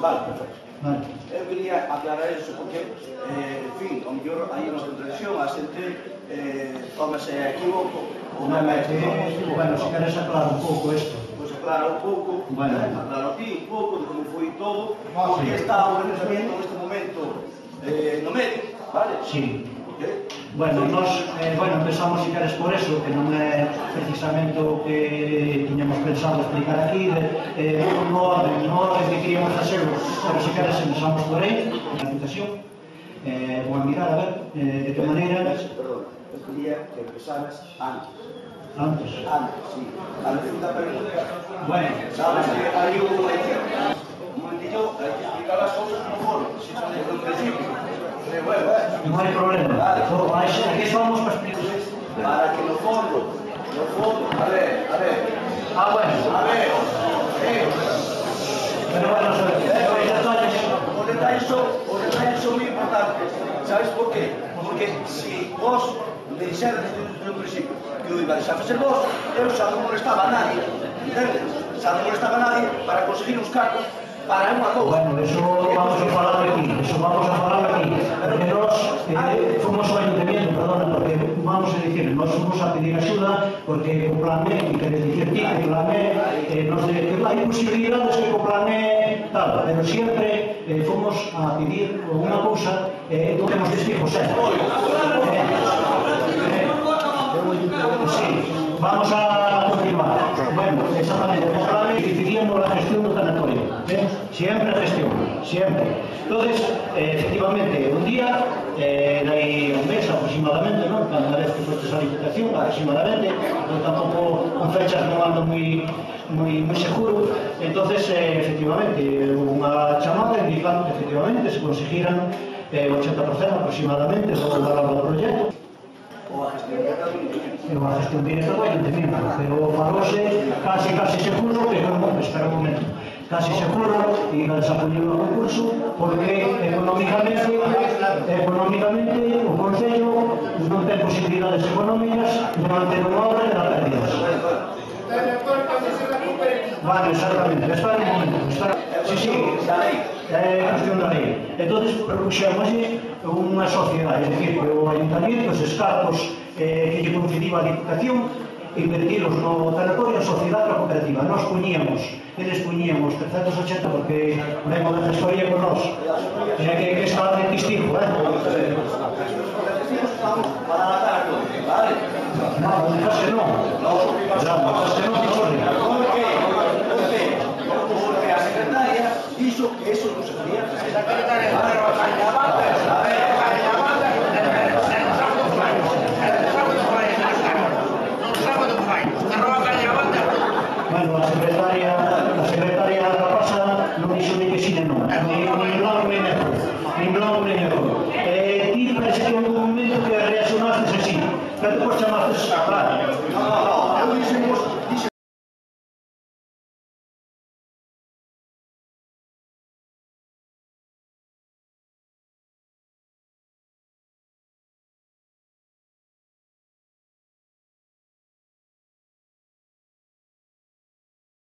Vale, perfecto. Eu quería aclarar eso porque, en fin, ao mellor hai unha contradicción, a xente tómase a equivoco. Bueno, se queres aclarar un pouco isto. Pois aclara un pouco, aclara aquí un pouco de como foi todo, porque está o pensamiento neste momento no medio, vale? Sí. Bueno, nos empezamos, si queres, por eso, que non é precisamente o que tiñamos pensado explicar aquí, no orden que queríamos hacerlo, pero si queres empezamos por aí, na aplicación, vou a mirar, a ver, de que maneira... Perdón, eu quería que empezaras antes. Antes? Antes, sí. A segunda pregunta, bueno, sabes que hai un momentillo, hai que explicar as cousas no foro, se son desde o principio. Non hai problema. Aquí estamos para explicar. Para que no fondo, a ver. Bueno. A ver. Pero bueno, os detalles son moi importantes. Sabes por qué? Porque se vos me dixeras desde o principio que eu iba a deixar facer vos, eu xa non molestaba a nadie, entendes? Xa non molestaba a nadie para conseguir uns cargos para unha cousa. Bueno, eso vamos a falar aquí, porque nós fomos ao ayuntamiento, perdona, porque vamos a dicir, nós fomos a pedir axuda, porque o plan E, que queres dicir ti, que o plan E, nos de que hai posibilidades que o plan E tal, pero sempre fomos a pedir unha cousa, non temos testigos, sí, vamos a continuar. Bueno, exactamente, o plan E decidíamos la gestión do tanatorio, siempre gestión, siempre. Entonces, efectivamente, un día, de un mes aproximadamente, ¿no? Cada vez que fuiste a la Diputación, aproximadamente, yo tampoco con fechas no ando muy seguro. Entonces, efectivamente, una chamada indicando que efectivamente se consiguieran 80% aproximadamente do valor do proyecto. Ou a gestión directa do ayuntamiento, pero falóse casi seguro que espera un momento, casi seguro e non desapoñou o concurso porque económicamente o Concello non ten posibilidades económicas de manter unha obra de la pérdidas. Vale, exactamente, espera un momento. Sí, é cuestión da lei. Entón, propuxemos unha sociedade, é dicir, que o ayuntamiento, os cargos que lle concediva a Diputación, invertilos no territorio, a sociedade e a cooperativa. Eles poñíamos 380 porque vemos da gestoría con nós. Que está de testigo, para matar a todo, vale? Non, dices que non. Porque a secretaria dixo que eso non se podía facer. Bueno, a secretaria da pasa non dixo ni que si non, ni blanco ni negro. Ti parece que un momento que reaccionaste así, pero depois chamastes a praia. No,